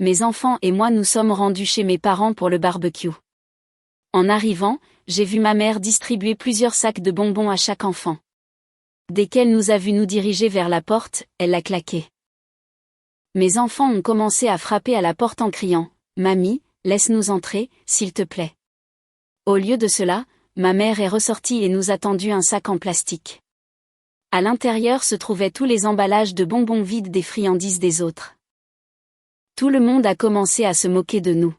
Mes enfants et moi nous sommes rendus chez mes parents pour le barbecue. En arrivant, j'ai vu ma mère distribuer plusieurs sacs de bonbons à chaque enfant. Dès qu'elle nous a vus nous diriger vers la porte, elle l'a claqué. Mes enfants ont commencé à frapper à la porte en criant « Mamie, laisse-nous entrer, s'il te plaît ». Au lieu de cela, ma mère est ressortie et nous a tendu un sac en plastique. À l'intérieur se trouvaient tous les emballages de bonbons vides des friandises des autres. Tout le monde a commencé à se moquer de nous.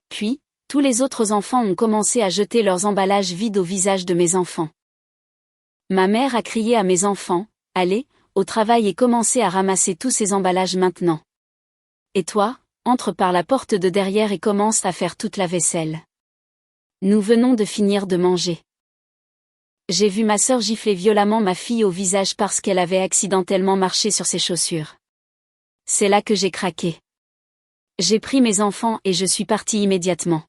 Puis, tous les autres enfants ont commencé à jeter leurs emballages vides au visage de mes enfants. Ma mère a crié à mes enfants « Allez, au travail et commencez à ramasser tous ces emballages maintenant. Et toi, entre par la porte de derrière et commence à faire toute la vaisselle. Nous venons de finir de manger. » J'ai vu ma sœur gifler violemment ma fille au visage parce qu'elle avait accidentellement marché sur ses chaussures. C'est là que j'ai craqué. J'ai pris mes enfants et je suis partie immédiatement.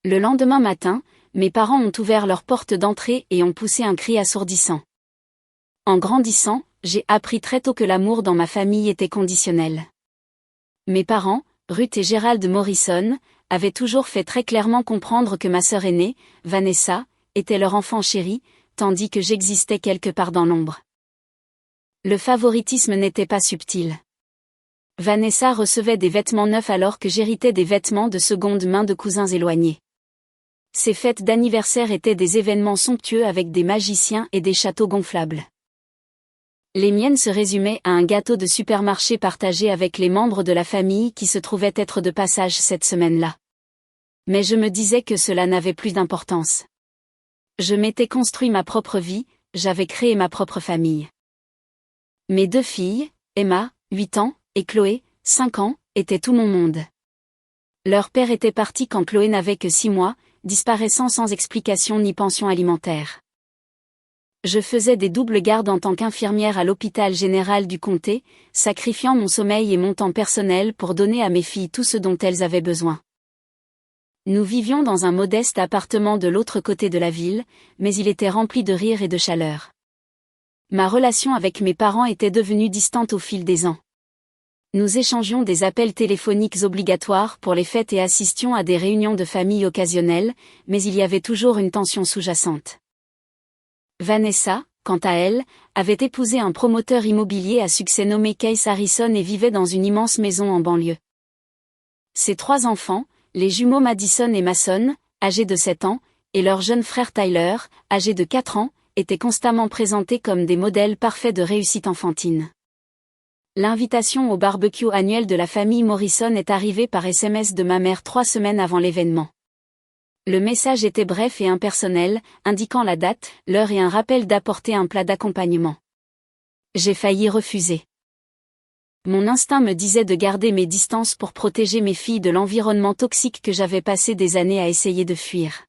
Le lendemain matin, mes parents ont ouvert leur porte d'entrée et ont poussé un cri assourdissant. En grandissant, j'ai appris très tôt que l'amour dans ma famille était conditionnel. Mes parents, Ruth et Gérald Morrison, avaient toujours fait très clairement comprendre que ma sœur aînée, Vanessa, était leur enfant chéri, tandis que j'existais quelque part dans l'ombre. Le favoritisme n'était pas subtil. Vanessa recevait des vêtements neufs alors que j'héritais des vêtements de seconde main de cousins éloignés. Ces fêtes d'anniversaire étaient des événements somptueux avec des magiciens et des châteaux gonflables. Les miennes se résumaient à un gâteau de supermarché partagé avec les membres de la famille qui se trouvaient être de passage cette semaine-là. Mais je me disais que cela n'avait plus d'importance. Je m'étais construit ma propre vie, j'avais créé ma propre famille. Mes 2 filles, Emma, 8 ans, et Chloé, 5 ans, étaient tout mon monde. Leur père était parti quand Chloé n'avait que 6 mois, disparaissant sans explication ni pension alimentaire. Je faisais des doubles gardes en tant qu'infirmière à l'hôpital général du comté, sacrifiant mon sommeil et mon temps personnel pour donner à mes filles tout ce dont elles avaient besoin. Nous vivions dans un modeste appartement de l'autre côté de la ville, mais il était rempli de rire et de chaleur. Ma relation avec mes parents était devenue distante au fil des ans. Nous échangions des appels téléphoniques obligatoires pour les fêtes et assistions à des réunions de famille occasionnelles, mais il y avait toujours une tension sous-jacente. Vanessa, quant à elle, avait épousé un promoteur immobilier à succès nommé Case Harrison et vivait dans une immense maison en banlieue. Ses 3 enfants, les jumeaux Madison et Mason, âgés de 7 ans, et leur jeune frère Tyler, âgé de 4 ans, étaient constamment présentés comme des modèles parfaits de réussite enfantine. L'invitation au barbecue annuel de la famille Morrison est arrivée par SMS de ma mère 3 semaines avant l'événement. Le message était bref et impersonnel, indiquant la date, l'heure et un rappel d'apporter un plat d'accompagnement. J'ai failli refuser. Mon instinct me disait de garder mes distances pour protéger mes filles de l'environnement toxique que j'avais passé des années à essayer de fuir.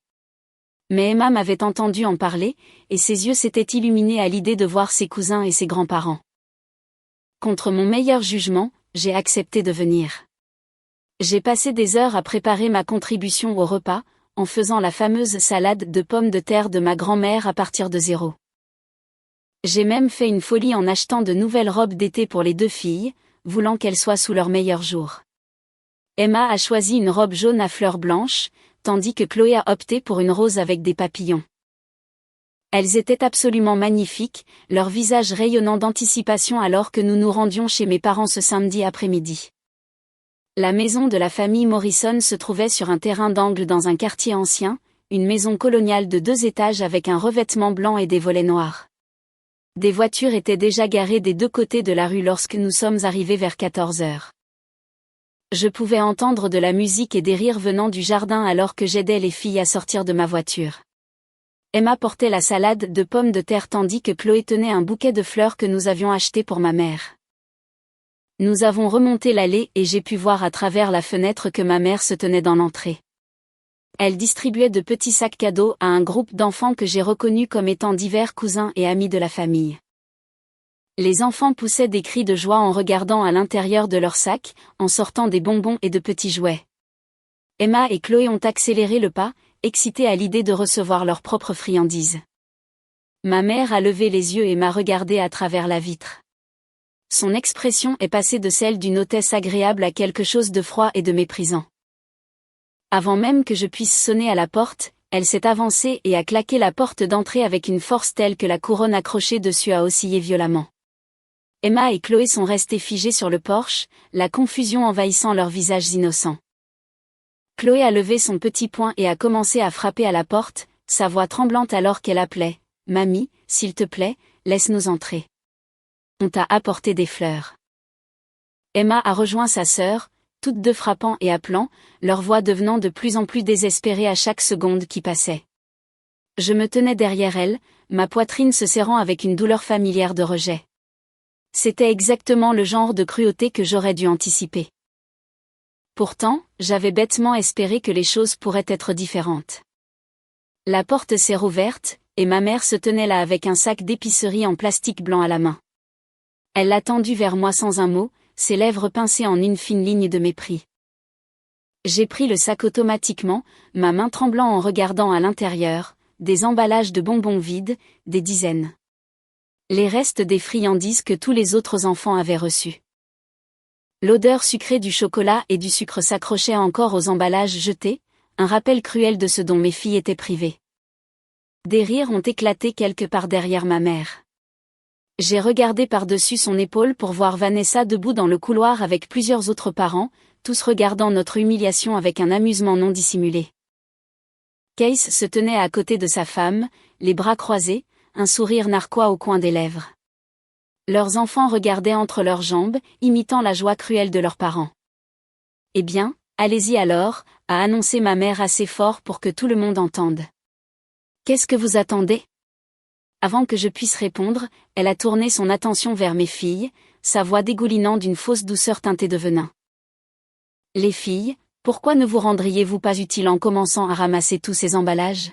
Mais Emma m'avait entendu en parler, et ses yeux s'étaient illuminés à l'idée de voir ses cousins et ses grands-parents. Contre mon meilleur jugement, j'ai accepté de venir. J'ai passé des heures à préparer ma contribution au repas, en faisant la fameuse salade de pommes de terre de ma grand-mère à partir de 0. J'ai même fait une folie en achetant de nouvelles robes d'été pour les 2 filles, voulant qu'elles soient sous leur meilleur jour. Emma a choisi une robe jaune à fleurs blanches, tandis que Chloé a opté pour une rose avec des papillons. Elles étaient absolument magnifiques, leurs visages rayonnant d'anticipation alors que nous nous rendions chez mes parents ce samedi après-midi. La maison de la famille Morrison se trouvait sur un terrain d'angle dans un quartier ancien, une maison coloniale de 2 étages avec un revêtement blanc et des volets noirs. Des voitures étaient déjà garées des 2 côtés de la rue lorsque nous sommes arrivés vers 14 heures. Je pouvais entendre de la musique et des rires venant du jardin alors que j'aidais les filles à sortir de ma voiture. Emma portait la salade de pommes de terre tandis que Chloé tenait un bouquet de fleurs que nous avions acheté pour ma mère. Nous avons remonté l'allée et j'ai pu voir à travers la fenêtre que ma mère se tenait dans l'entrée. Elle distribuait de petits sacs cadeaux à un groupe d'enfants que j'ai reconnus comme étant divers cousins et amis de la famille. Les enfants poussaient des cris de joie en regardant à l'intérieur de leurs sacs, en sortant des bonbons et de petits jouets. Emma et Chloé ont accéléré le pas, excitées à l'idée de recevoir leurs propres friandises. Ma mère a levé les yeux et m'a regardé à travers la vitre. Son expression est passée de celle d'une hôtesse agréable à quelque chose de froid et de méprisant. Avant même que je puisse sonner à la porte, elle s'est avancée et a claqué la porte d'entrée avec une force telle que la couronne accrochée dessus a oscillé violemment. Emma et Chloé sont restées figées sur le porche, la confusion envahissant leurs visages innocents. Chloé a levé son petit poing et a commencé à frapper à la porte, sa voix tremblante alors qu'elle appelait « Mamie, s'il te plaît, laisse-nous entrer. On t'a apporté des fleurs. » Emma a rejoint sa sœur, toutes deux frappant et appelant, leur voix devenant de plus en plus désespérée à chaque seconde qui passait. Je me tenais derrière elle, ma poitrine se serrant avec une douleur familière de rejet. C'était exactement le genre de cruauté que j'aurais dû anticiper. Pourtant, j'avais bêtement espéré que les choses pourraient être différentes. La porte s'est rouverte, et ma mère se tenait là avec un sac d'épicerie en plastique blanc à la main. Elle l'a tendu vers moi sans un mot, ses lèvres pincées en une fine ligne de mépris. J'ai pris le sac automatiquement, ma main tremblant en regardant à l'intérieur, des emballages de bonbons vides, des dizaines. Les restes des friandises que tous les autres enfants avaient reçues. L'odeur sucrée du chocolat et du sucre s'accrochait encore aux emballages jetés, un rappel cruel de ce dont mes filles étaient privées. Des rires ont éclaté quelque part derrière ma mère. J'ai regardé par-dessus son épaule pour voir Vanessa debout dans le couloir avec plusieurs autres parents, tous regardant notre humiliation avec un amusement non dissimulé. Case se tenait à côté de sa femme, les bras croisés, un sourire narquois au coin des lèvres. Leurs enfants regardaient entre leurs jambes, imitant la joie cruelle de leurs parents. « Eh bien, allez-y alors », a annoncé ma mère assez fort pour que tout le monde entende. « Qu'est-ce que vous attendez ?» Avant que je puisse répondre, elle a tourné son attention vers mes filles, sa voix dégoulinant d'une fausse douceur teintée de venin. « Les filles, pourquoi ne vous rendriez-vous pas utiles en commençant à ramasser tous ces emballages ?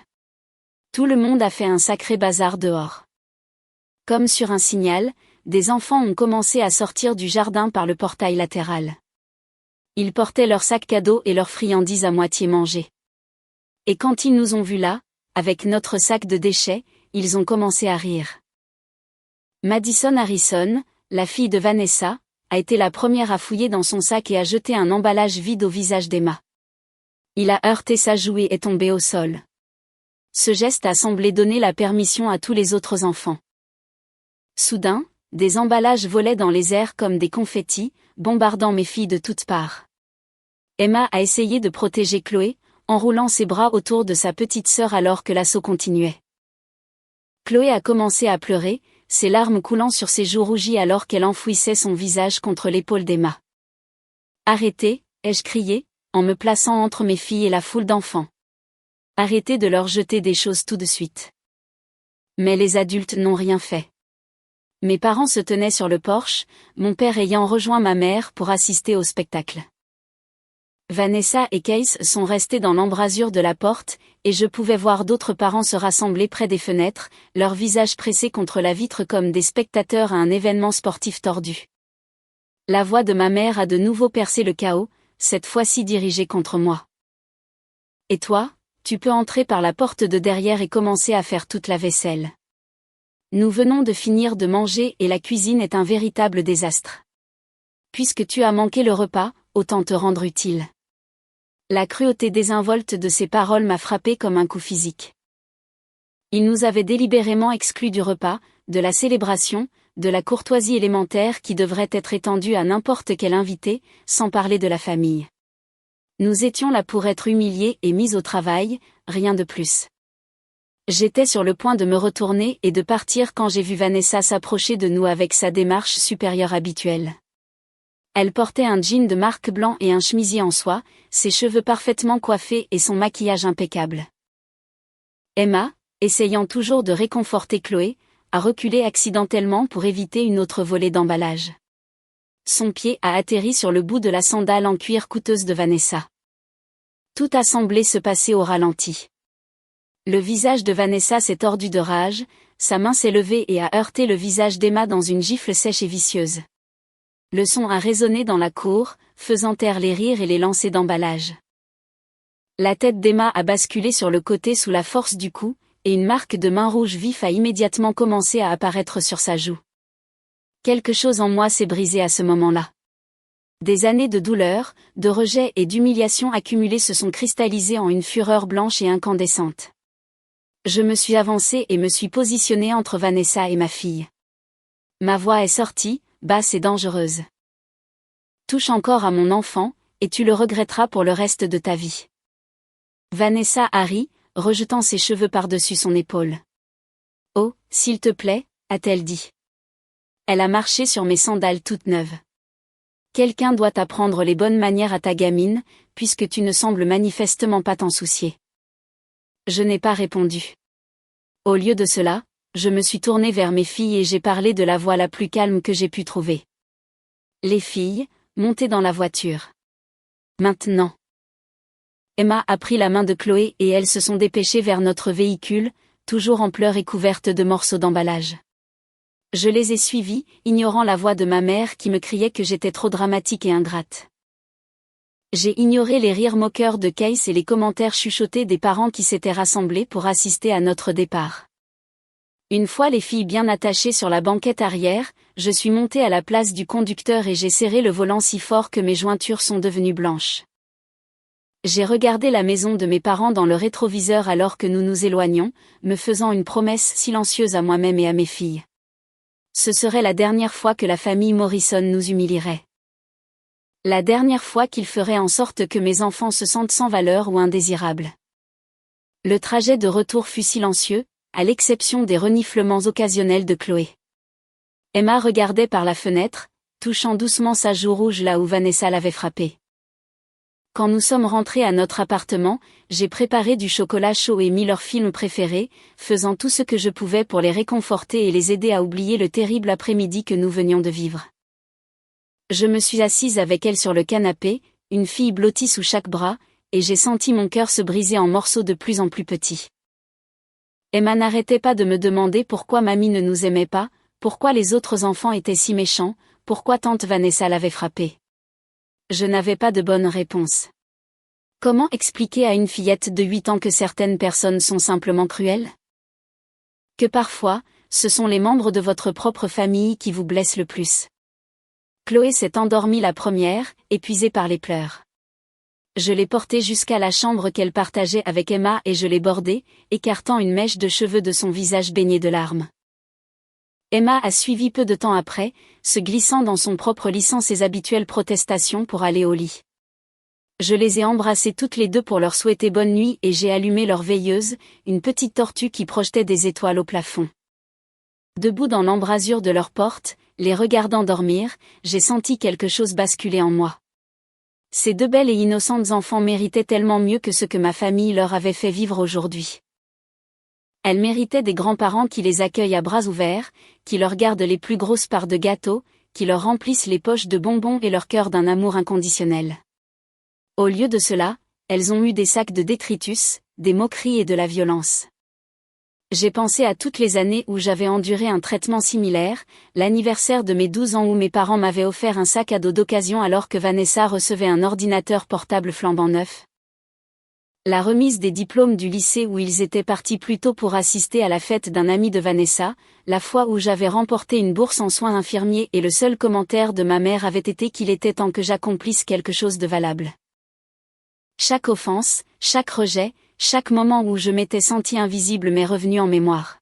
Tout le monde a fait un sacré bazar dehors. » Comme sur un signal, des enfants ont commencé à sortir du jardin par le portail latéral. Ils portaient leurs sacs cadeaux et leurs friandises à moitié mangées. Et quand ils nous ont vus là, avec notre sac de déchets, ils ont commencé à rire. Madison Harrison, la fille de Vanessa, a été la première à fouiller dans son sac et a jeté un emballage vide au visage d'Emma. Il a heurté sa joue et est tombé au sol. Ce geste a semblé donner la permission à tous les autres enfants. Soudain, des emballages volaient dans les airs comme des confettis, bombardant mes filles de toutes parts. Emma a essayé de protéger Chloé, enroulant ses bras autour de sa petite sœur alors que l'assaut continuait. Chloé a commencé à pleurer, ses larmes coulant sur ses joues rougies alors qu'elle enfouissait son visage contre l'épaule d'Emma. « Arrêtez » ai-je crié, en me plaçant entre mes filles et la foule d'enfants. « Arrêtez de leur jeter des choses tout de suite. » Mais les adultes n'ont rien fait. Mes parents se tenaient sur le porche, mon père ayant rejoint ma mère pour assister au spectacle. Vanessa et Case sont restés dans l'embrasure de la porte, et je pouvais voir d'autres parents se rassembler près des fenêtres, leurs visages pressés contre la vitre comme des spectateurs à un événement sportif tordu. La voix de ma mère a de nouveau percé le chaos, cette fois-ci dirigée contre moi. « Et toi, tu peux entrer par la porte de derrière et commencer à faire toute la vaisselle. Nous venons de finir de manger et la cuisine est un véritable désastre. Puisque tu as manqué le repas, autant te rendre utile. » La cruauté désinvolte de ces paroles m'a frappé comme un coup physique. Il nous avait délibérément exclus du repas, de la célébration, de la courtoisie élémentaire qui devrait être étendue à n'importe quel invité, sans parler de la famille. Nous étions là pour être humiliés et mis au travail, rien de plus. J'étais sur le point de me retourner et de partir quand j'ai vu Vanessa s'approcher de nous avec sa démarche supérieure habituelle. Elle portait un jean de marque blanc et un chemisier en soie, ses cheveux parfaitement coiffés et son maquillage impeccable. Emma, essayant toujours de réconforter Chloé, a reculé accidentellement pour éviter une autre volée d'emballage. Son pied a atterri sur le bout de la sandale en cuir coûteuse de Vanessa. Tout a semblé se passer au ralenti. Le visage de Vanessa s'est tordu de rage, sa main s'est levée et a heurté le visage d'Emma dans une gifle sèche et vicieuse. Le son a résonné dans la cour, faisant taire les rires et les lancers d'emballage. La tête d'Emma a basculé sur le côté sous la force du coup, et une marque de main rouge vif a immédiatement commencé à apparaître sur sa joue. Quelque chose en moi s'est brisé à ce moment-là. Des années de douleur, de rejet et d'humiliation accumulées se sont cristallisées en une fureur blanche et incandescente. Je me suis avancée et me suis positionnée entre Vanessa et ma fille. Ma voix est sortie, basse et dangereuse. Touche encore à mon enfant, et tu le regretteras pour le reste de ta vie. Vanessa a ri, rejetant ses cheveux par-dessus son épaule. Oh, s'il te plaît, a-t-elle dit. Elle a marché sur mes sandales toutes neuves. Quelqu'un doit apprendre les bonnes manières à ta gamine, puisque tu ne sembles manifestement pas t'en soucier. Je n'ai pas répondu. Au lieu de cela, je me suis tournée vers mes filles et j'ai parlé de la voix la plus calme que j'ai pu trouver. Les filles, montez dans la voiture. Maintenant. Emma a pris la main de Chloé et elles se sont dépêchées vers notre véhicule, toujours en pleurs et couvertes de morceaux d'emballage. Je les ai suivies, ignorant la voix de ma mère qui me criait que j'étais trop dramatique et ingrate. J'ai ignoré les rires moqueurs de Case et les commentaires chuchotés des parents qui s'étaient rassemblés pour assister à notre départ. Une fois les filles bien attachées sur la banquette arrière, je suis montée à la place du conducteur et j'ai serré le volant si fort que mes jointures sont devenues blanches. J'ai regardé la maison de mes parents dans le rétroviseur alors que nous nous éloignions, me faisant une promesse silencieuse à moi-même et à mes filles. Ce serait la dernière fois que la famille Morrison nous humilierait. La dernière fois qu'ils feraient en sorte que mes enfants se sentent sans valeur ou indésirables. Le trajet de retour fut silencieux, à l'exception des reniflements occasionnels de Chloé. Emma regardait par la fenêtre, touchant doucement sa joue rouge là où Vanessa l'avait frappée. Quand nous sommes rentrés à notre appartement, j'ai préparé du chocolat chaud et mis leur film préféré, faisant tout ce que je pouvais pour les réconforter et les aider à oublier le terrible après-midi que nous venions de vivre. Je me suis assise avec elle sur le canapé, une fille blottie sous chaque bras, et j'ai senti mon cœur se briser en morceaux de plus en plus petits. Emma n'arrêtait pas de me demander pourquoi mamie ne nous aimait pas, pourquoi les autres enfants étaient si méchants, pourquoi tante Vanessa l'avait frappée. Je n'avais pas de bonne réponse. Comment expliquer à une fillette de 8 ans que certaines personnes sont simplement cruelles? Que parfois, ce sont les membres de votre propre famille qui vous blessent le plus. Chloé s'est endormie la première, épuisée par les pleurs. Je l'ai portée jusqu'à la chambre qu'elle partageait avec Emma et je l'ai bordée, écartant une mèche de cheveux de son visage baigné de larmes. Emma a suivi peu de temps après, se glissant dans son propre lit sans ses habituelles protestations pour aller au lit. Je les ai embrassées toutes les deux pour leur souhaiter bonne nuit et j'ai allumé leur veilleuse, une petite tortue qui projetait des étoiles au plafond. Debout dans l'embrasure de leur porte, les regardant dormir, j'ai senti quelque chose basculer en moi. Ces deux belles et innocentes enfants méritaient tellement mieux que ce que ma famille leur avait fait vivre aujourd'hui. Elles méritaient des grands-parents qui les accueillent à bras ouverts, qui leur gardent les plus grosses parts de gâteau, qui leur remplissent les poches de bonbons et leur cœur d'un amour inconditionnel. Au lieu de cela, elles ont eu des sacs de détritus, des moqueries et de la violence. J'ai pensé à toutes les années où j'avais enduré un traitement similaire, l'anniversaire de mes 12 ans où mes parents m'avaient offert un sac à dos d'occasion alors que Vanessa recevait un ordinateur portable flambant neuf. La remise des diplômes du lycée où ils étaient partis plus tôt pour assister à la fête d'un ami de Vanessa, la fois où j'avais remporté une bourse en soins infirmiers et le seul commentaire de ma mère avait été qu'il était temps que j'accomplisse quelque chose de valable. Chaque offense, chaque rejet, chaque moment où je m'étais senti invisible m'est revenu en mémoire.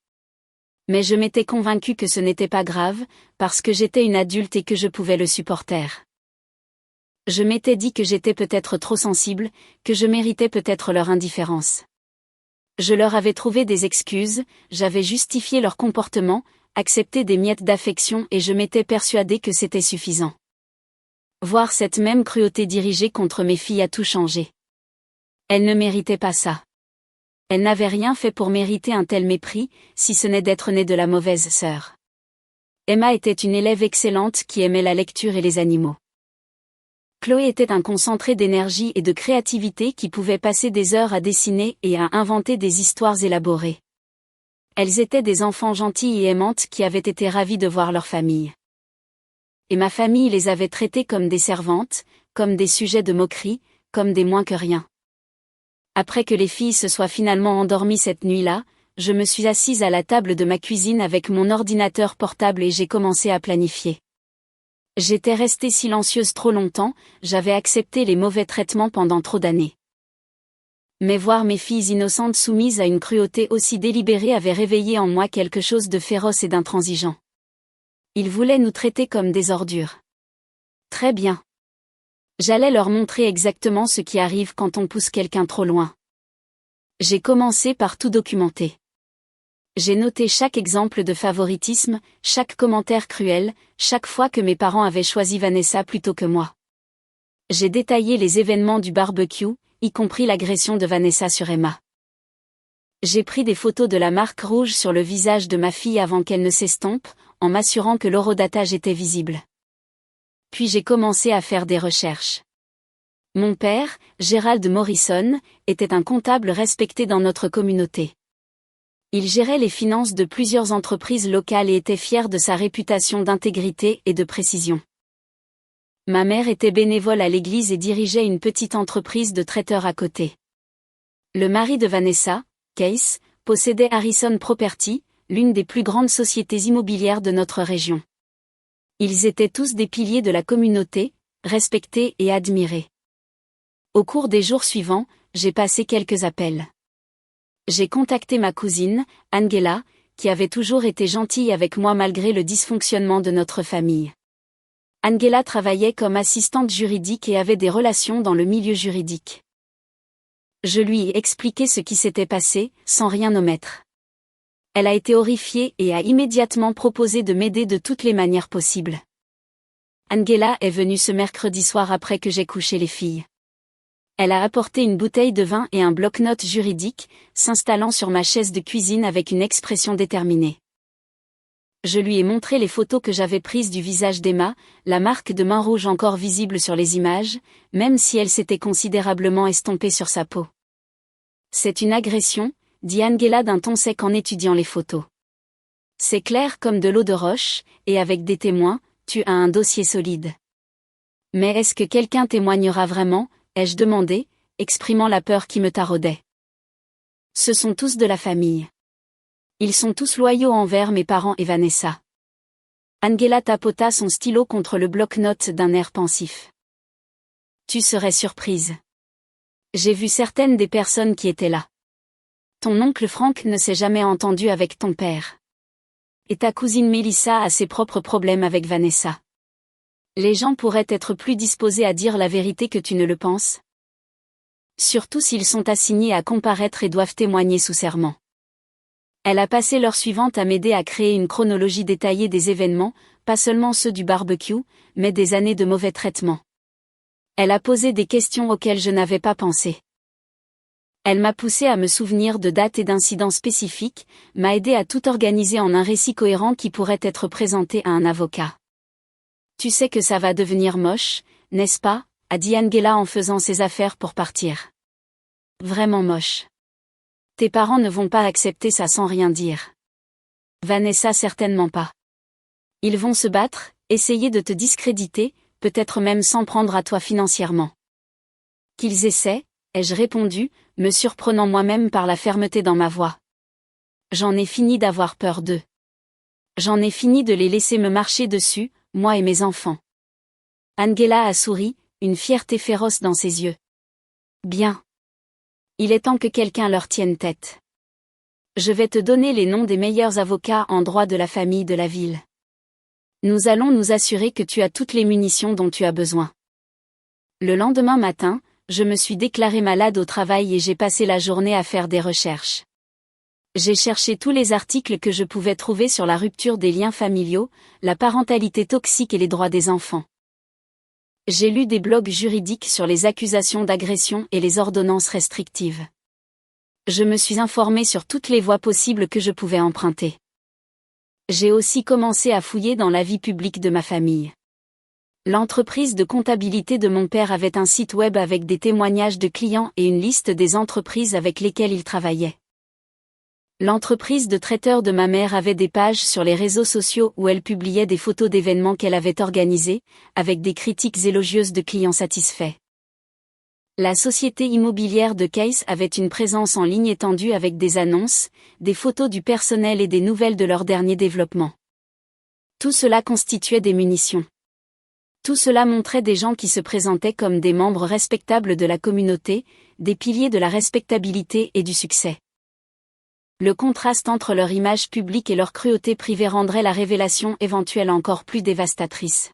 Mais je m'étais convaincue que ce n'était pas grave, parce que j'étais une adulte et que je pouvais le supporter. Je m'étais dit que j'étais peut-être trop sensible, que je méritais peut-être leur indifférence. Je leur avais trouvé des excuses, j'avais justifié leur comportement, accepté des miettes d'affection et je m'étais persuadée que c'était suffisant. Voir cette même cruauté dirigée contre mes filles a tout changé. Elles ne méritaient pas ça. Elles n'avaient rien fait pour mériter un tel mépris, si ce n'est d'être nées de la mauvaise sœur. Emma était une élève excellente qui aimait la lecture et les animaux. Chloé était un concentré d'énergie et de créativité qui pouvait passer des heures à dessiner et à inventer des histoires élaborées. Elles étaient des enfants gentils et aimantes qui avaient été ravis de voir leur famille. Et ma famille les avait traitées comme des servantes, comme des sujets de moquerie, comme des moins que rien. Après que les filles se soient finalement endormies cette nuit-là, je me suis assise à la table de ma cuisine avec mon ordinateur portable et j'ai commencé à planifier. J'étais restée silencieuse trop longtemps, j'avais accepté les mauvais traitements pendant trop d'années. Mais voir mes filles innocentes soumises à une cruauté aussi délibérée avait réveillé en moi quelque chose de féroce et d'intransigeant. Ils voulaient nous traiter comme des ordures. Très bien. J'allais leur montrer exactement ce qui arrive quand on pousse quelqu'un trop loin. J'ai commencé par tout documenter. J'ai noté chaque exemple de favoritisme, chaque commentaire cruel, chaque fois que mes parents avaient choisi Vanessa plutôt que moi. J'ai détaillé les événements du barbecue, y compris l'agression de Vanessa sur Emma. J'ai pris des photos de la marque rouge sur le visage de ma fille avant qu'elle ne s'estompe, en m'assurant que l'horodatage était visible. Puis j'ai commencé à faire des recherches. Mon père, Gerald Morrison, était un comptable respecté dans notre communauté. Il gérait les finances de plusieurs entreprises locales et était fier de sa réputation d'intégrité et de précision. Ma mère était bénévole à l'église et dirigeait une petite entreprise de traiteurs à côté. Le mari de Vanessa, Case, possédait Harrison Property, l'une des plus grandes sociétés immobilières de notre région. Ils étaient tous des piliers de la communauté, respectés et admirés. Au cours des jours suivants, j'ai passé quelques appels. J'ai contacté ma cousine, Angela, qui avait toujours été gentille avec moi malgré le dysfonctionnement de notre famille. Angela travaillait comme assistante juridique et avait des relations dans le milieu juridique. Je lui ai expliqué ce qui s'était passé, sans rien omettre. Elle a été horrifiée et a immédiatement proposé de m'aider de toutes les manières possibles. Angela est venue ce mercredi soir après que j'ai couché les filles. Elle a apporté une bouteille de vin et un bloc-notes juridique, s'installant sur ma chaise de cuisine avec une expression déterminée. Je lui ai montré les photos que j'avais prises du visage d'Emma, la marque de main rouge encore visible sur les images, même si elle s'était considérablement estompée sur sa peau. C'est une agression, dit Angela d'un ton sec en étudiant les photos. C'est clair comme de l'eau de roche, et avec des témoins, tu as un dossier solide. Mais est-ce que quelqu'un témoignera vraiment, ai-je demandé, exprimant la peur qui me taraudait. Ce sont tous de la famille. Ils sont tous loyaux envers mes parents et Vanessa. Angela tapota son stylo contre le bloc-notes d'un air pensif. Tu serais surprise. J'ai vu certaines des personnes qui étaient là. Ton oncle Frank ne s'est jamais entendu avec ton père. Et ta cousine Melissa a ses propres problèmes avec Vanessa. Les gens pourraient être plus disposés à dire la vérité que tu ne le penses. Surtout s'ils sont assignés à comparaître et doivent témoigner sous serment. Elle a passé l'heure suivante à m'aider à créer une chronologie détaillée des événements, pas seulement ceux du barbecue, mais des années de mauvais traitements. Elle a posé des questions auxquelles je n'avais pas pensé. Elle m'a poussé à me souvenir de dates et d'incidents spécifiques, m'a aidé à tout organiser en un récit cohérent qui pourrait être présenté à un avocat. Tu sais que ça va devenir moche, n'est-ce pas, a dit Angela en faisant ses affaires pour partir. Vraiment moche. Tes parents ne vont pas accepter ça sans rien dire. Vanessa certainement pas. Ils vont se battre, essayer de te discréditer, peut-être même s'en prendre à toi financièrement. Qu'ils essaient, ai-je répondu, me surprenant moi-même par la fermeté dans ma voix. J'en ai fini d'avoir peur d'eux. J'en ai fini de les laisser me marcher dessus, moi et mes enfants. Angela a souri, une fierté féroce dans ses yeux. Bien. Il est temps que quelqu'un leur tienne tête. Je vais te donner les noms des meilleurs avocats en droit de la famille de la ville. Nous allons nous assurer que tu as toutes les munitions dont tu as besoin. Le lendemain matin, je me suis déclarée malade au travail et j'ai passé la journée à faire des recherches. J'ai cherché tous les articles que je pouvais trouver sur la rupture des liens familiaux, la parentalité toxique et les droits des enfants. J'ai lu des blogs juridiques sur les accusations d'agression et les ordonnances restrictives. Je me suis informée sur toutes les voies possibles que je pouvais emprunter. J'ai aussi commencé à fouiller dans la vie publique de ma famille. L'entreprise de comptabilité de mon père avait un site web avec des témoignages de clients et une liste des entreprises avec lesquelles il travaillait. L'entreprise de traiteur de ma mère avait des pages sur les réseaux sociaux où elle publiait des photos d'événements qu'elle avait organisés, avec des critiques élogieuses de clients satisfaits. La société immobilière de Case avait une présence en ligne étendue avec des annonces, des photos du personnel et des nouvelles de leur dernier développement. Tout cela constituait des munitions. Tout cela montrait des gens qui se présentaient comme des membres respectables de la communauté, des piliers de la respectabilité et du succès. Le contraste entre leur image publique et leur cruauté privée rendrait la révélation éventuelle encore plus dévastatrice.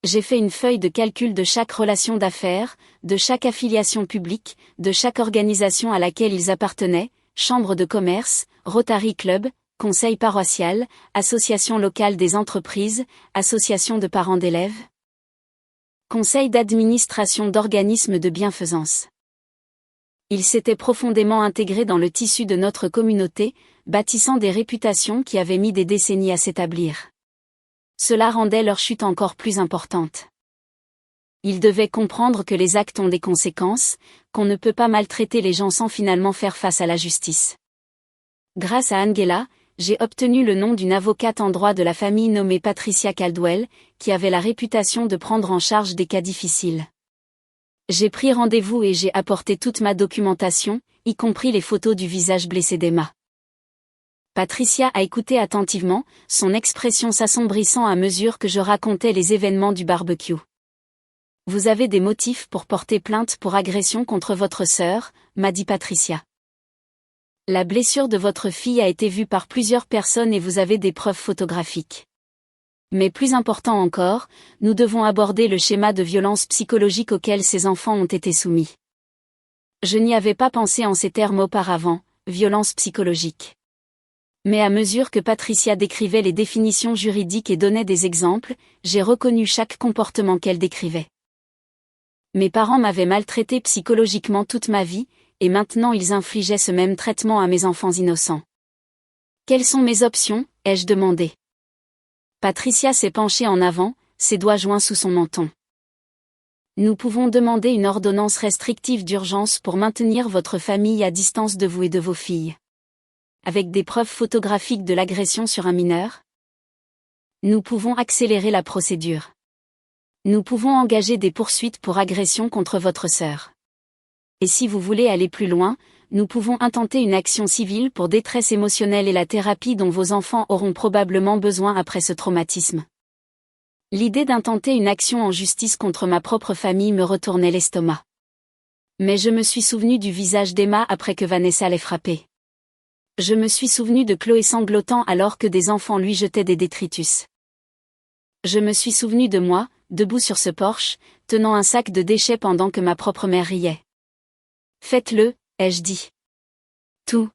J'ai fait une feuille de calcul de chaque relation d'affaires, de chaque affiliation publique, de chaque organisation à laquelle ils appartenaient, chambre de commerce, Rotary Club, conseil paroissial, association locale des entreprises, association de parents d'élèves, conseil d'administration d'organismes de bienfaisance. Ils s'étaient profondément intégrés dans le tissu de notre communauté, bâtissant des réputations qui avaient mis des décennies à s'établir. Cela rendait leur chute encore plus importante. Ils devaient comprendre que les actes ont des conséquences, qu'on ne peut pas maltraiter les gens sans finalement faire face à la justice. Grâce à Angela, j'ai obtenu le nom d'une avocate en droit de la famille nommée Patricia Caldwell, qui avait la réputation de prendre en charge des cas difficiles. J'ai pris rendez-vous et j'ai apporté toute ma documentation, y compris les photos du visage blessé d'Emma. Patricia a écouté attentivement, son expression s'assombrissant à mesure que je racontais les événements du barbecue. « Vous avez des motifs pour porter plainte pour agression contre votre sœur », m'a dit Patricia. La blessure de votre fille a été vue par plusieurs personnes et vous avez des preuves photographiques. Mais plus important encore, nous devons aborder le schéma de violence psychologique auquel ces enfants ont été soumis. Je n'y avais pas pensé en ces termes auparavant, violence psychologique. Mais à mesure que Patricia décrivait les définitions juridiques et donnait des exemples, j'ai reconnu chaque comportement qu'elle décrivait. Mes parents m'avaient maltraité psychologiquement toute ma vie, et maintenant ils infligeaient ce même traitement à mes enfants innocents. Quelles sont mes options, ai-je demandé. Patricia s'est penchée en avant, ses doigts joints sous son menton. Nous pouvons demander une ordonnance restrictive d'urgence pour maintenir votre famille à distance de vous et de vos filles. Avec des preuves photographiques de l'agression sur un mineur. Nous pouvons accélérer la procédure. Nous pouvons engager des poursuites pour agression contre votre sœur. Et si vous voulez aller plus loin, nous pouvons intenter une action civile pour détresse émotionnelle et la thérapie dont vos enfants auront probablement besoin après ce traumatisme. L'idée d'intenter une action en justice contre ma propre famille me retournait l'estomac. Mais je me suis souvenu du visage d'Emma après que Vanessa l'ait frappée. Je me suis souvenu de Chloé sanglotant alors que des enfants lui jetaient des détritus. Je me suis souvenu de moi, debout sur ce porche, tenant un sac de déchets pendant que ma propre mère riait. Faites-le, ai-je dit. Tout.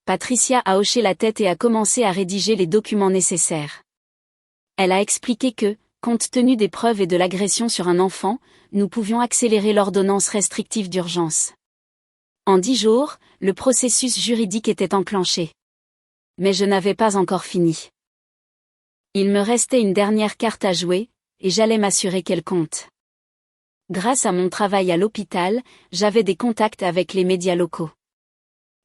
Patricia a hoché la tête et a commencé à rédiger les documents nécessaires. Elle a expliqué que, compte tenu des preuves et de l'agression sur un enfant, nous pouvions accélérer l'ordonnance restrictive d'urgence. En 10 jours, le processus juridique était enclenché. Mais je n'avais pas encore fini. Il me restait une dernière carte à jouer, et j'allais m'assurer qu'elle compte. Grâce à mon travail à l'hôpital, j'avais des contacts avec les médias locaux.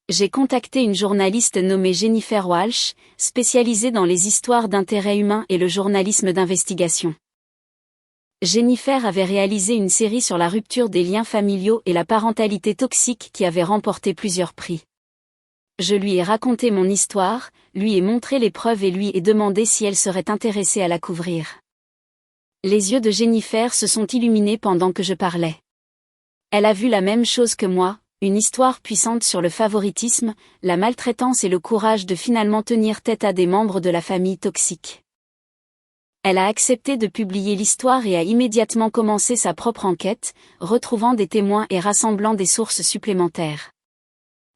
J'ai contacté une journaliste nommée Jennifer Walsh, spécialisée dans les histoires d'intérêt humain et le journalisme d'investigation. Jennifer avait réalisé une série sur la rupture des liens familiaux et la parentalité toxique qui avait remporté plusieurs prix. Je lui ai raconté mon histoire, lui ai montré les preuves et lui ai demandé si elle serait intéressée à la couvrir. Les yeux de Jennifer se sont illuminés pendant que je parlais. Elle a vu la même chose que moi, une histoire puissante sur le favoritisme, la maltraitance et le courage de finalement tenir tête à des membres de la famille toxique. Elle a accepté de publier l'histoire et a immédiatement commencé sa propre enquête, retrouvant des témoins et rassemblant des sources supplémentaires.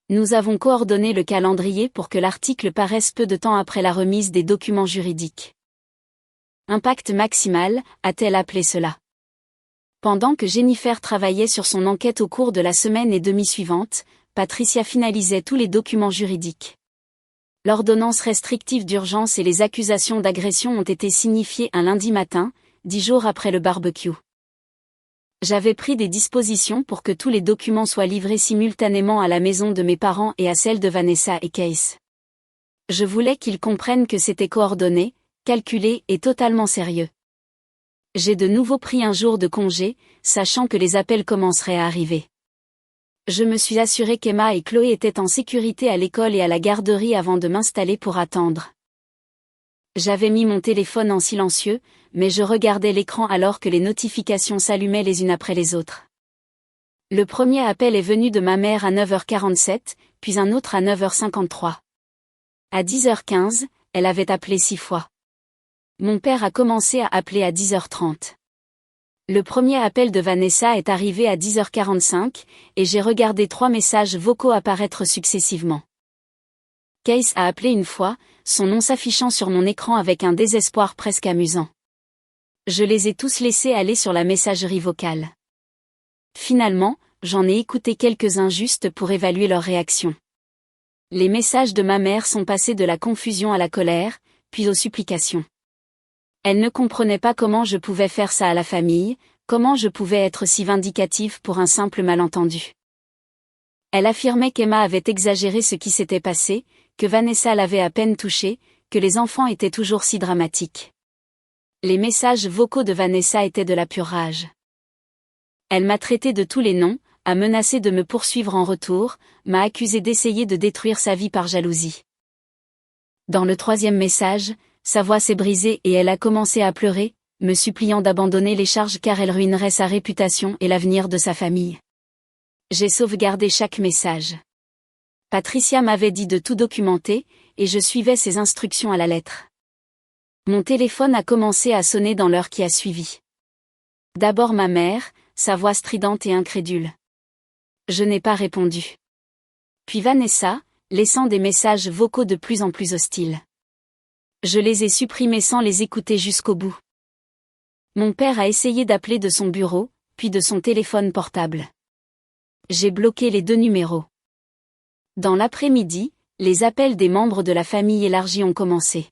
Nous avons coordonné le calendrier pour que l'article paraisse peu de temps après la remise des documents juridiques. Impact maximal, a-t-elle appelé cela. Pendant que Jennifer travaillait sur son enquête au cours de la semaine et demie suivante, Patricia finalisait tous les documents juridiques. L'ordonnance restrictive d'urgence et les accusations d'agression ont été signifiées un lundi matin, 10 jours après le barbecue. J'avais pris des dispositions pour que tous les documents soient livrés simultanément à la maison de mes parents et à celle de Vanessa et Case. Je voulais qu'ils comprennent que c'était coordonné, calculé et totalement sérieux. J'ai de nouveau pris un jour de congé, sachant que les appels commenceraient à arriver. Je me suis assuré qu'Emma et Chloé étaient en sécurité à l'école et à la garderie avant de m'installer pour attendre. J'avais mis mon téléphone en silencieux, mais je regardais l'écran alors que les notifications s'allumaient les unes après les autres. Le premier appel est venu de ma mère à 9h47, puis un autre à 9h53. À 10h15, elle avait appelé 6 fois. Mon père a commencé à appeler à 10h30. Le premier appel de Vanessa est arrivé à 10h45, et j'ai regardé 3 messages vocaux apparaître successivement. Case a appelé une fois, son nom s'affichant sur mon écran avec un désespoir presque amusant. Je les ai tous laissés aller sur la messagerie vocale. Finalement, j'en ai écouté quelques-uns juste pour évaluer leur réaction. Les messages de ma mère sont passés de la confusion à la colère, puis aux supplications. Elle ne comprenait pas comment je pouvais faire ça à la famille, comment je pouvais être si vindicative pour un simple malentendu. Elle affirmait qu'Emma avait exagéré ce qui s'était passé, que Vanessa l'avait à peine touchée, que les enfants étaient toujours si dramatiques. Les messages vocaux de Vanessa étaient de la pure rage. Elle m'a traité de tous les noms, a menacé de me poursuivre en retour, m'a accusé d'essayer de détruire sa vie par jalousie. Dans le 3e message, sa voix s'est brisée et elle a commencé à pleurer, me suppliant d'abandonner les charges car elle ruinerait sa réputation et l'avenir de sa famille. J'ai sauvegardé chaque message. Patricia m'avait dit de tout documenter, et je suivais ses instructions à la lettre. Mon téléphone a commencé à sonner dans l'heure qui a suivi. D'abord ma mère, sa voix stridente et incrédule. Je n'ai pas répondu. Puis Vanessa, laissant des messages vocaux de plus en plus hostiles. Je les ai supprimés sans les écouter jusqu'au bout. Mon père a essayé d'appeler de son bureau, puis de son téléphone portable. J'ai bloqué les 2 numéros. Dans l'après-midi, les appels des membres de la famille élargie ont commencé.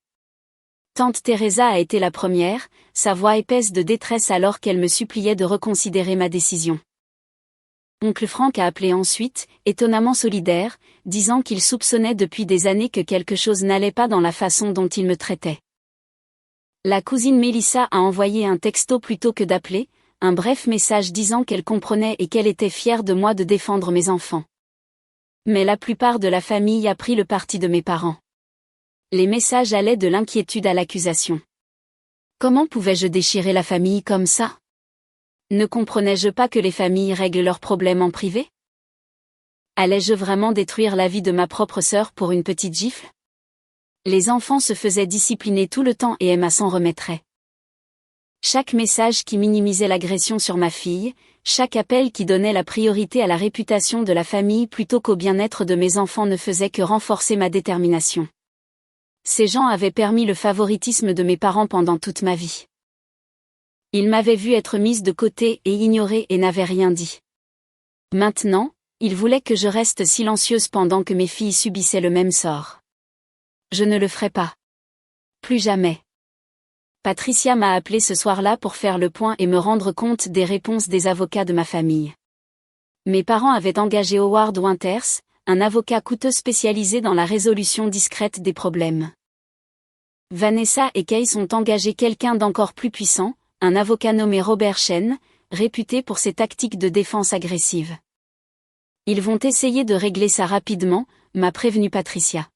Tante Teresa a été la première, sa voix épaisse de détresse alors qu'elle me suppliait de reconsidérer ma décision. Oncle Frank a appelé ensuite, étonnamment solidaire, disant qu'il soupçonnait depuis des années que quelque chose n'allait pas dans la façon dont il me traitait. La cousine Mélissa a envoyé un texto plutôt que d'appeler, un bref message disant qu'elle comprenait et qu'elle était fière de moi de défendre mes enfants. Mais la plupart de la famille a pris le parti de mes parents. Les messages allaient de l'inquiétude à l'accusation. Comment pouvais-je déchirer la famille comme ça ? Ne comprenais-je pas que les familles règlent leurs problèmes en privé ? Allais-je vraiment détruire la vie de ma propre sœur pour une petite gifle ? Les enfants se faisaient discipliner tout le temps et Emma s'en remettrait. Chaque message qui minimisait l'agression sur ma fille, chaque appel qui donnait la priorité à la réputation de la famille plutôt qu'au bien-être de mes enfants ne faisait que renforcer ma détermination. Ces gens avaient permis le favoritisme de mes parents pendant toute ma vie. Ils m'avaient vu être mise de côté et ignorée et n'avaient rien dit. Maintenant, ils voulaient que je reste silencieuse pendant que mes filles subissaient le même sort. Je ne le ferai pas. Plus jamais. Patricia m'a appelé ce soir-là pour faire le point et me rendre compte des réponses des avocats de ma famille. Mes parents avaient engagé Howard Winters, un avocat coûteux spécialisé dans la résolution discrète des problèmes. Vanessa et Case ont engagé quelqu'un d'encore plus puissant, un avocat nommé Robert Chen, réputé pour ses tactiques de défense agressive. Ils vont essayer de régler ça rapidement, m'a prévenu Patricia.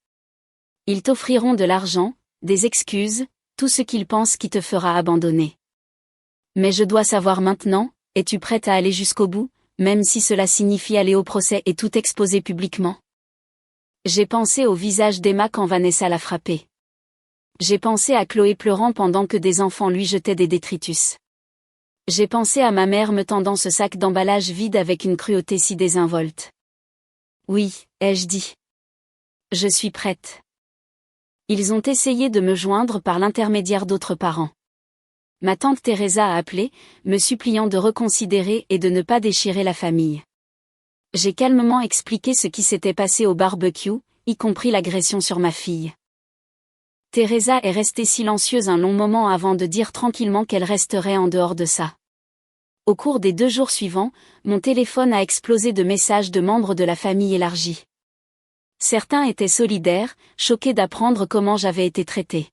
Ils t'offriront de l'argent, des excuses, tout ce qu'ils pensent qui te fera abandonner. Mais je dois savoir maintenant, es-tu prête à aller jusqu'au bout, même si cela signifie aller au procès et tout exposer publiquement ? J'ai pensé au visage d'Emma quand Vanessa l'a frappée. J'ai pensé à Chloé pleurant pendant que des enfants lui jetaient des détritus. J'ai pensé à ma mère me tendant ce sac d'emballage vide avec une cruauté si désinvolte. Oui, ai-je dit. Je suis prête. Ils ont essayé de me joindre par l'intermédiaire d'autres parents. Ma tante Teresa a appelé, me suppliant de reconsidérer et de ne pas déchirer la famille. J'ai calmement expliqué ce qui s'était passé au barbecue, y compris l'agression sur ma fille. Teresa est restée silencieuse un long moment avant de dire tranquillement qu'elle resterait en dehors de ça. Au cours des 2 jours suivants, mon téléphone a explosé de messages de membres de la famille élargie. Certains étaient solidaires, choqués d'apprendre comment j'avais été traitée.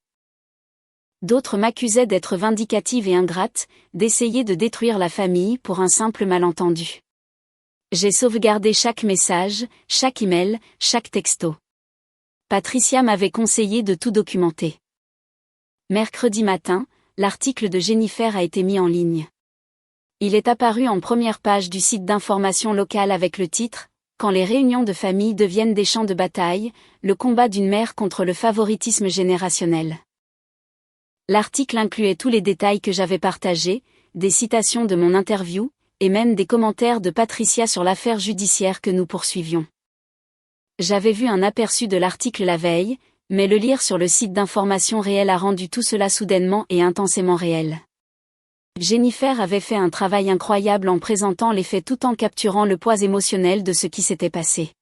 D'autres m'accusaient d'être vindicative et ingrate, d'essayer de détruire la famille pour un simple malentendu. J'ai sauvegardé chaque message, chaque email, chaque texto. Patricia m'avait conseillé de tout documenter. Mercredi matin, l'article de Jennifer a été mis en ligne. Il est apparu en première page du site d'information local avec le titre « Quand les réunions de famille deviennent des champs de bataille, le combat d'une mère contre le favoritisme générationnel ». L'article incluait tous les détails que j'avais partagés, des citations de mon interview, et même des commentaires de Patricia sur l'affaire judiciaire que nous poursuivions. J'avais vu un aperçu de l'article la veille, mais le lire sur le site d'information réel a rendu tout cela soudainement et intensément réel. Jennifer avait fait un travail incroyable en présentant les faits tout en capturant le poids émotionnel de ce qui s'était passé.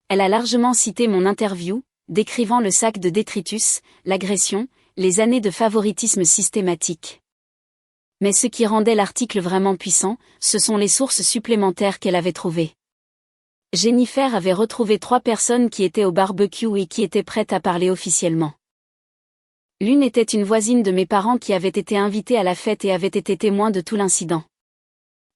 Elle a largement cité mon interview, décrivant le sac de détritus, l'agression, les années de favoritisme systématique. Mais ce qui rendait l'article vraiment puissant, ce sont les sources supplémentaires qu'elle avait trouvées. Jennifer avait retrouvé 3 personnes qui étaient au barbecue et qui étaient prêtes à parler officiellement. L'une était une voisine de mes parents qui avait été invitée à la fête et avait été témoin de tout l'incident.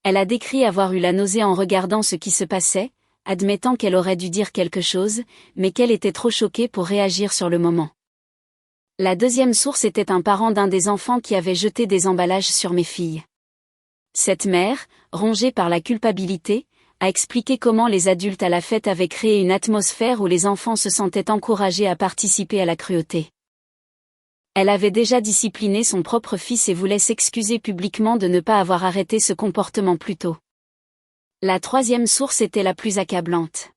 Elle a décrit avoir eu la nausée en regardant ce qui se passait, admettant qu'elle aurait dû dire quelque chose, mais qu'elle était trop choquée pour réagir sur le moment. La deuxième source était un parent d'un des enfants qui avait jeté des emballages sur mes filles. Cette mère, rongée par la culpabilité, a expliqué comment les adultes à la fête avaient créé une atmosphère où les enfants se sentaient encouragés à participer à la cruauté. Elle avait déjà discipliné son propre fils et voulait s'excuser publiquement de ne pas avoir arrêté ce comportement plus tôt. La troisième source était la plus accablante.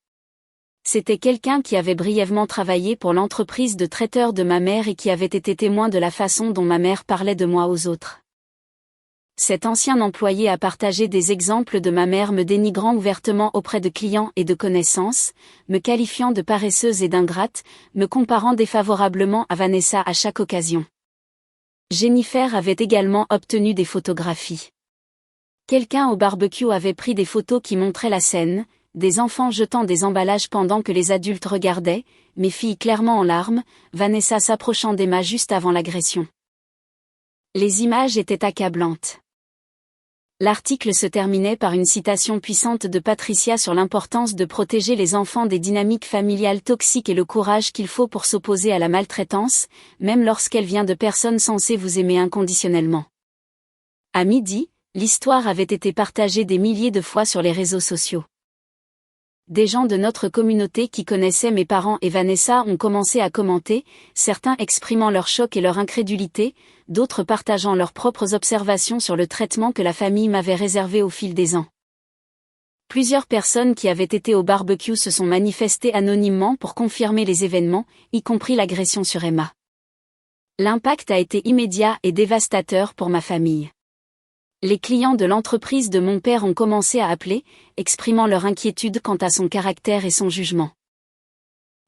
C'était quelqu'un qui avait brièvement travaillé pour l'entreprise de traiteur de ma mère et qui avait été témoin de la façon dont ma mère parlait de moi aux autres. Cet ancien employé a partagé des exemples de ma mère me dénigrant ouvertement auprès de clients et de connaissances, me qualifiant de paresseuse et d'ingrate, me comparant défavorablement à Vanessa à chaque occasion. Jennifer avait également obtenu des photographies. Quelqu'un au barbecue avait pris des photos qui montraient la scène, des enfants jetant des emballages pendant que les adultes regardaient, mes filles clairement en larmes, Vanessa s'approchant d'Emma juste avant l'agression. Les images étaient accablantes. L'article se terminait par une citation puissante de Patricia sur l'importance de protéger les enfants des dynamiques familiales toxiques et le courage qu'il faut pour s'opposer à la maltraitance, même lorsqu'elle vient de personnes censées vous aimer inconditionnellement. À midi, l'histoire avait été partagée des milliers de fois sur les réseaux sociaux. Des gens de notre communauté qui connaissaient mes parents et Vanessa ont commencé à commenter, certains exprimant leur choc et leur incrédulité, d'autres partageant leurs propres observations sur le traitement que la famille m'avait réservé au fil des ans. Plusieurs personnes qui avaient été au barbecue se sont manifestées anonymement pour confirmer les événements, y compris l'agression sur Emma. L'impact a été immédiat et dévastateur pour ma famille. Les clients de l'entreprise de mon père ont commencé à appeler, exprimant leur inquiétude quant à son caractère et son jugement.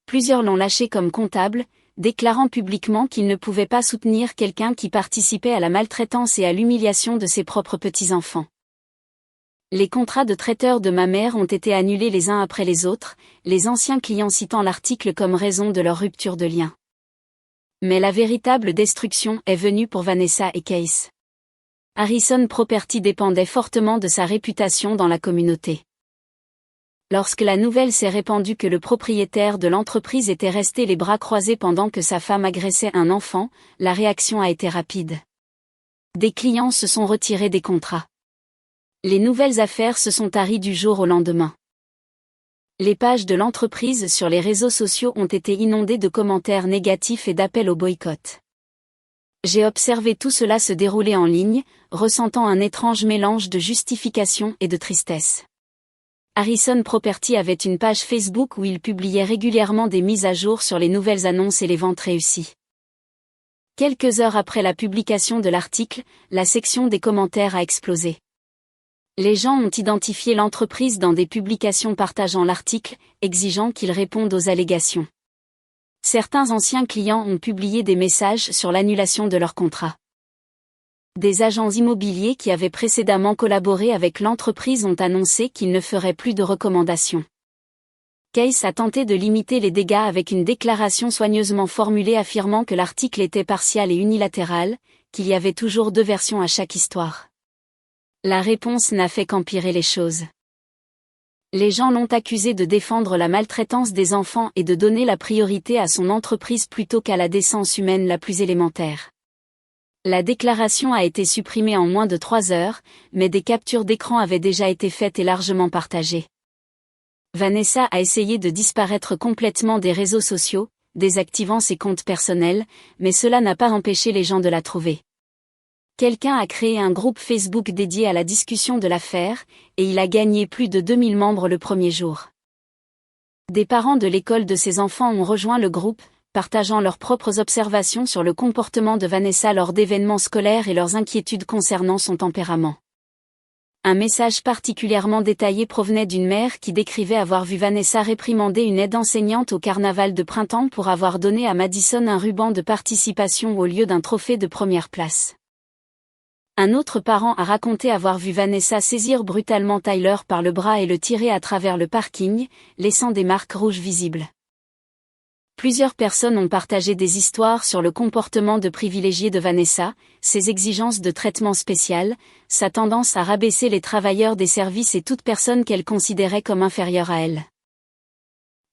Plusieurs l'ont lâché comme comptable, déclarant publiquement qu'ils ne pouvaient pas soutenir quelqu'un qui participait à la maltraitance et à l'humiliation de ses propres petits-enfants. Les contrats de traiteur de ma mère ont été annulés les uns après les autres, les anciens clients citant l'article comme raison de leur rupture de lien. Mais la véritable destruction est venue pour Vanessa et Case. Harrison Property dépendait fortement de sa réputation dans la communauté. Lorsque la nouvelle s'est répandue que le propriétaire de l'entreprise était resté les bras croisés pendant que sa femme agressait un enfant, la réaction a été rapide. Des clients se sont retirés des contrats. Les nouvelles affaires se sont taries du jour au lendemain. Les pages de l'entreprise sur les réseaux sociaux ont été inondées de commentaires négatifs et d'appels au boycott. J'ai observé tout cela se dérouler en ligne, ressentant un étrange mélange de justification et de tristesse. Harrison Property avait une page Facebook où il publiait régulièrement des mises à jour sur les nouvelles annonces et les ventes réussies. Quelques heures après la publication de l'article, la section des commentaires a explosé. Les gens ont identifié l'entreprise dans des publications partageant l'article, exigeant qu'ils répondent aux allégations. Certains anciens clients ont publié des messages sur l'annulation de leur contrat. Des agents immobiliers qui avaient précédemment collaboré avec l'entreprise ont annoncé qu'ils ne feraient plus de recommandations. Case a tenté de limiter les dégâts avec une déclaration soigneusement formulée affirmant que l'article était partial et unilatéral, qu'il y avait toujours 2 versions à chaque histoire. La réponse n'a fait qu'empirer les choses. Les gens l'ont accusé de défendre la maltraitance des enfants et de donner la priorité à son entreprise plutôt qu'à la décence humaine la plus élémentaire. La déclaration a été supprimée en moins de 3 heures, mais des captures d'écran avaient déjà été faites et largement partagées. Vanessa a essayé de disparaître complètement des réseaux sociaux, désactivant ses comptes personnels, mais cela n'a pas empêché les gens de la trouver. Quelqu'un a créé un groupe Facebook dédié à la discussion de l'affaire, et il a gagné plus de 2000 membres le premier jour. Des parents de l'école de ses enfants ont rejoint le groupe, partageant leurs propres observations sur le comportement de Vanessa lors d'événements scolaires et leurs inquiétudes concernant son tempérament. Un message particulièrement détaillé provenait d'une mère qui décrivait avoir vu Vanessa réprimander une aide enseignante au carnaval de printemps pour avoir donné à Madison un ruban de participation au lieu d'un trophée de première place. Un autre parent a raconté avoir vu Vanessa saisir brutalement Tyler par le bras et le tirer à travers le parking, laissant des marques rouges visibles. Plusieurs personnes ont partagé des histoires sur le comportement de privilégié de Vanessa, ses exigences de traitement spécial, sa tendance à rabaisser les travailleurs des services et toute personne qu'elle considérait comme inférieure à elle.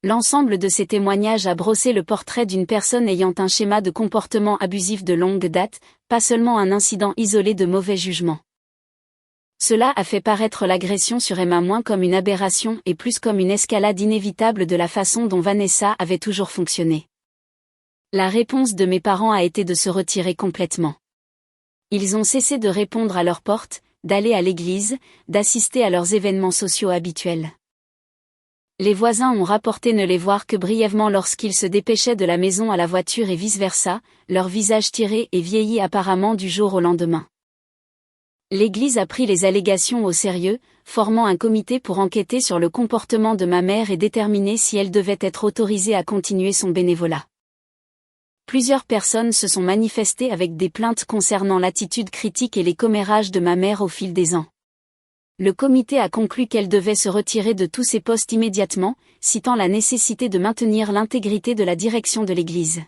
L'ensemble de ces témoignages a brossé le portrait d'une personne ayant un schéma de comportement abusif de longue date, pas seulement un incident isolé de mauvais jugement. Cela a fait paraître l'agression sur Emma moins comme une aberration et plus comme une escalade inévitable de la façon dont Vanessa avait toujours fonctionné. La réponse de mes parents a été de se retirer complètement. Ils ont cessé de répondre à leurs portes, d'aller à l'église, d'assister à leurs événements sociaux habituels. Les voisins ont rapporté ne les voir que brièvement lorsqu'ils se dépêchaient de la maison à la voiture et vice-versa, leur visage tiré et vieilli apparemment du jour au lendemain. L'Église a pris les allégations au sérieux, formant un comité pour enquêter sur le comportement de ma mère et déterminer si elle devait être autorisée à continuer son bénévolat. Plusieurs personnes se sont manifestées avec des plaintes concernant l'attitude critique et les commérages de ma mère au fil des ans. Le comité a conclu qu'elle devait se retirer de tous ses postes immédiatement, citant la nécessité de maintenir l'intégrité de la direction de l'Église.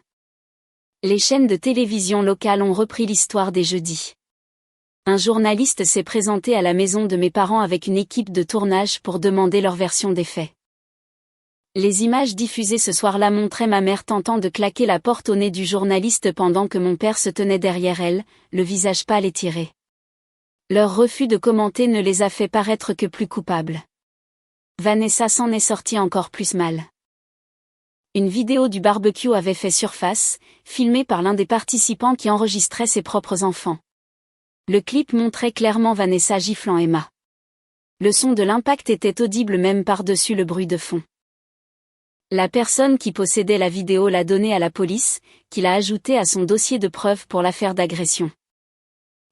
Les chaînes de télévision locales ont repris l'histoire des jeudis. Un journaliste s'est présenté à la maison de mes parents avec une équipe de tournage pour demander leur version des faits. Les images diffusées ce soir-là montraient ma mère tentant de claquer la porte au nez du journaliste pendant que mon père se tenait derrière elle, le visage pâle et tiré. Leur refus de commenter ne les a fait paraître que plus coupables. Vanessa s'en est sortie encore plus mal. Une vidéo du barbecue avait fait surface, filmée par l'un des participants qui enregistrait ses propres enfants. Le clip montrait clairement Vanessa giflant Emma. Le son de l'impact était audible même par-dessus le bruit de fond. La personne qui possédait la vidéo l'a donnée à la police, qui l'a ajoutée à son dossier de preuves pour l'affaire d'agression.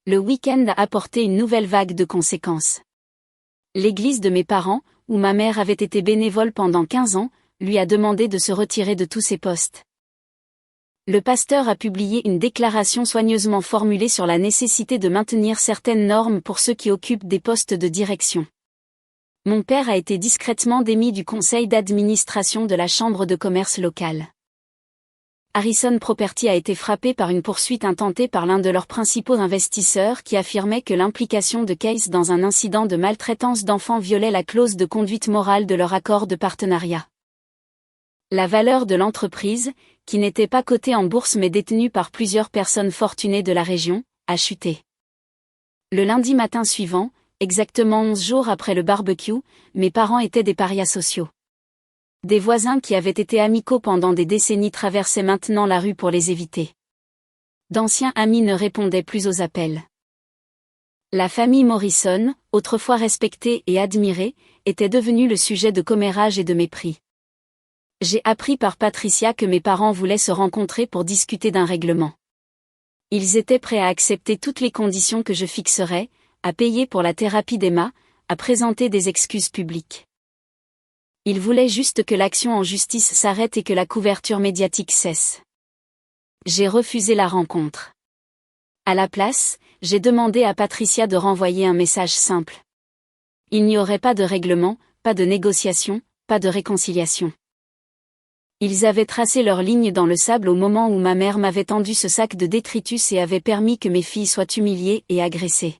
Le week-end a apporté une nouvelle vague de conséquences. L'église de mes parents, où ma mère avait été bénévole pendant 15 ans, lui a demandé de se retirer de tous ses postes. Le pasteur a publié une déclaration soigneusement formulée sur la nécessité de maintenir certaines normes pour ceux qui occupent des postes de direction. Mon père a été discrètement démis du conseil d'administration de la chambre de commerce locale. Harrison Property a été frappé par une poursuite intentée par l'un de leurs principaux investisseurs qui affirmait que l'implication de Case dans un incident de maltraitance d'enfants violait la clause de conduite morale de leur accord de partenariat. La valeur de l'entreprise, qui n'était pas cotée en bourse mais détenue par plusieurs personnes fortunées de la région, a chuté. Le lundi matin suivant, exactement 11 jours après le barbecue, mes parents étaient des parias sociaux. Des voisins qui avaient été amicaux pendant des décennies traversaient maintenant la rue pour les éviter. D'anciens amis ne répondaient plus aux appels. La famille Morrison, autrefois respectée et admirée, était devenue le sujet de commérages et de mépris. J'ai appris par Patricia que mes parents voulaient se rencontrer pour discuter d'un règlement. Ils étaient prêts à accepter toutes les conditions que je fixerais, à payer pour la thérapie d'Emma, à présenter des excuses publiques. Ils voulaient juste que l'action en justice s'arrête et que la couverture médiatique cesse. J'ai refusé la rencontre. À la place, j'ai demandé à Patricia de renvoyer un message simple. Il n'y aurait pas de règlement, pas de négociation, pas de réconciliation. Ils avaient tracé leur ligne dans le sable au moment où ma mère m'avait tendu ce sac de détritus et avait permis que mes filles soient humiliées et agressées.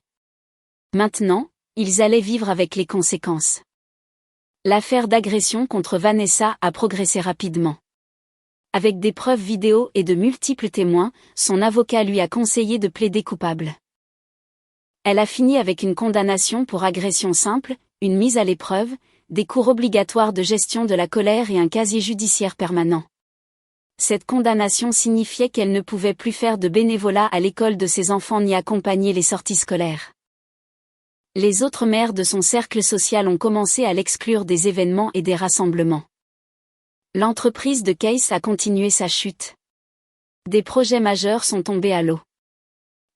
Maintenant, ils allaient vivre avec les conséquences. L'affaire d'agression contre Vanessa a progressé rapidement. Avec des preuves vidéo et de multiples témoins, son avocat lui a conseillé de plaider coupable. Elle a fini avec une condamnation pour agression simple, une mise à l'épreuve, des cours obligatoires de gestion de la colère et un casier judiciaire permanent. Cette condamnation signifiait qu'elle ne pouvait plus faire de bénévolat à l'école de ses enfants ni accompagner les sorties scolaires. Les autres mères de son cercle social ont commencé à l'exclure des événements et des rassemblements. L'entreprise de Case a continué sa chute. Des projets majeurs sont tombés à l'eau.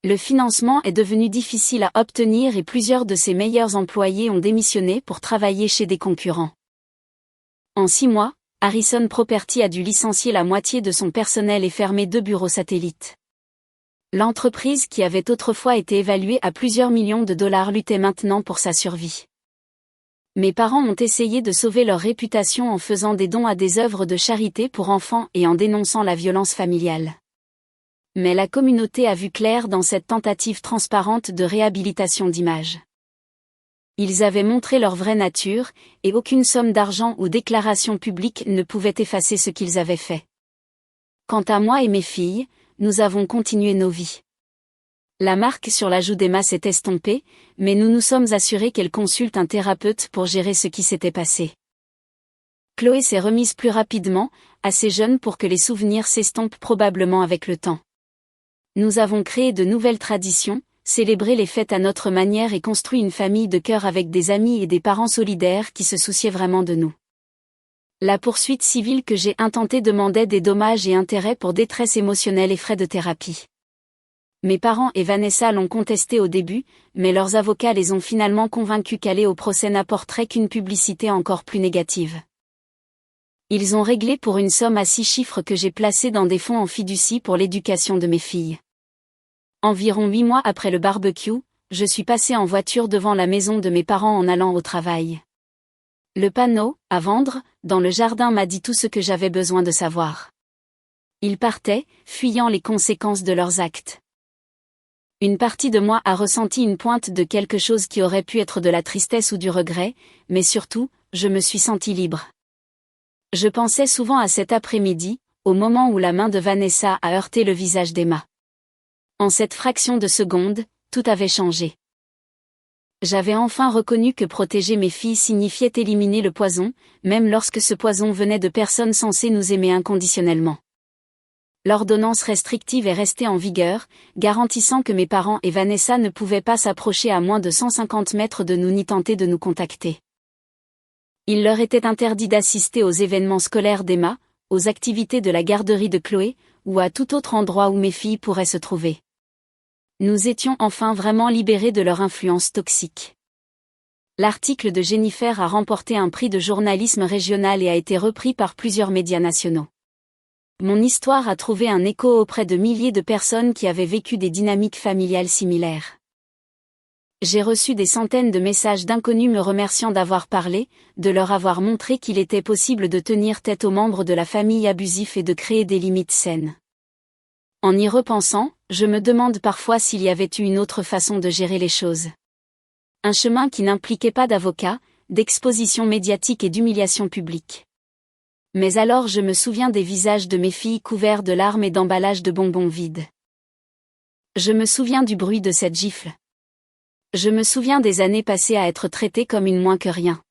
Le financement est devenu difficile à obtenir et plusieurs de ses meilleurs employés ont démissionné pour travailler chez des concurrents. En 6 mois, Harrison Property a dû licencier la moitié de son personnel et fermer 2 bureaux satellites. L'entreprise qui avait autrefois été évaluée à plusieurs millions de dollars luttait maintenant pour sa survie. Mes parents ont essayé de sauver leur réputation en faisant des dons à des œuvres de charité pour enfants et en dénonçant la violence familiale. Mais la communauté a vu clair dans cette tentative transparente de réhabilitation d'image. Ils avaient montré leur vraie nature, et aucune somme d'argent ou déclaration publique ne pouvait effacer ce qu'ils avaient fait. Quant à moi et mes filles, nous avons continué nos vies. La marque sur la joue d'Emma s'est estompée, mais nous nous sommes assurés qu'elle consulte un thérapeute pour gérer ce qui s'était passé. Chloé s'est remise plus rapidement, assez jeune pour que les souvenirs s'estompent probablement avec le temps. Nous avons créé de nouvelles traditions, célébré les fêtes à notre manière et construit une famille de cœur avec des amis et des parents solidaires qui se souciaient vraiment de nous. La poursuite civile que j'ai intentée demandait des dommages et intérêts pour détresse émotionnelle et frais de thérapie. Mes parents et Vanessa l'ont contesté au début, mais leurs avocats les ont finalement convaincus qu'aller au procès n'apporterait qu'une publicité encore plus négative. Ils ont réglé pour une somme à 6 chiffres que j'ai placée dans des fonds en fiducie pour l'éducation de mes filles. Environ 8 mois après le barbecue, je suis passée en voiture devant la maison de mes parents en allant au travail. Le panneau, à vendre, dans le jardin m'a dit tout ce que j'avais besoin de savoir. Ils partaient, fuyant les conséquences de leurs actes. Une partie de moi a ressenti une pointe de quelque chose qui aurait pu être de la tristesse ou du regret, mais surtout, je me suis sentie libre. Je pensais souvent à cet après-midi, au moment où la main de Vanessa a heurté le visage d'Emma. En cette fraction de seconde, tout avait changé. J'avais enfin reconnu que protéger mes filles signifiait éliminer le poison, même lorsque ce poison venait de personnes censées nous aimer inconditionnellement. L'ordonnance restrictive est restée en vigueur, garantissant que mes parents et Vanessa ne pouvaient pas s'approcher à moins de 150 mètres de nous ni tenter de nous contacter. Il leur était interdit d'assister aux événements scolaires d'Emma, aux activités de la garderie de Chloé, ou à tout autre endroit où mes filles pourraient se trouver. Nous étions enfin vraiment libérés de leur influence toxique. L'article de Jennifer a remporté un prix de journalisme régional et a été repris par plusieurs médias nationaux. Mon histoire a trouvé un écho auprès de milliers de personnes qui avaient vécu des dynamiques familiales similaires. J'ai reçu des centaines de messages d'inconnus me remerciant d'avoir parlé, de leur avoir montré qu'il était possible de tenir tête aux membres de la famille abusifs et de créer des limites saines. En y repensant, je me demande parfois s'il y avait eu une autre façon de gérer les choses. Un chemin qui n'impliquait pas d'avocat, d'exposition médiatique et d'humiliation publique. Mais alors je me souviens des visages de mes filles couverts de larmes et d'emballages de bonbons vides. Je me souviens du bruit de cette gifle. Je me souviens des années passées à être traitée comme une moins que rien.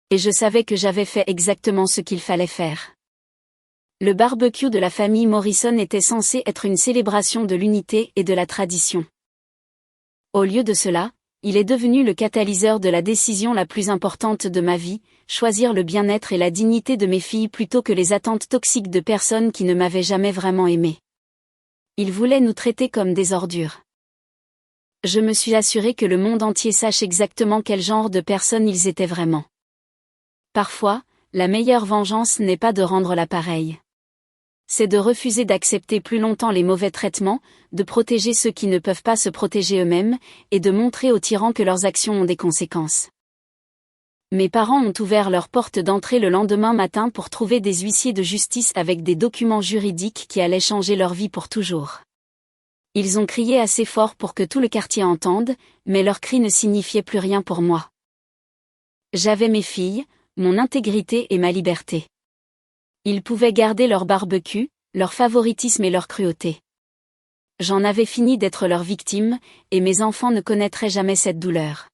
Et je savais que j'avais fait exactement ce qu'il fallait faire. Le barbecue de la famille Morrison était censé être une célébration de l'unité et de la tradition. Au lieu de cela, il est devenu le catalyseur de la décision la plus importante de ma vie, choisir le bien-être et la dignité de mes filles plutôt que les attentes toxiques de personnes qui ne m'avaient jamais vraiment aimée. Il voulait nous traiter comme des ordures. Je me suis assuré que le monde entier sache exactement quel genre de personnes ils étaient vraiment. Parfois, la meilleure vengeance n'est pas de rendre l'appareil. C'est de refuser d'accepter plus longtemps les mauvais traitements, de protéger ceux qui ne peuvent pas se protéger eux-mêmes, et de montrer aux tyrans que leurs actions ont des conséquences. Mes parents ont ouvert leur porte d'entrée le lendemain matin pour trouver des huissiers de justice avec des documents juridiques qui allaient changer leur vie pour toujours. Ils ont crié assez fort pour que tout le quartier entende, mais leurs cris ne signifiaient plus rien pour moi. J'avais mes filles, mon intégrité et ma liberté. Ils pouvaient garder leur barbecue, leur favoritisme et leur cruauté. J'en avais fini d'être leur victime, et mes enfants ne connaîtraient jamais cette douleur.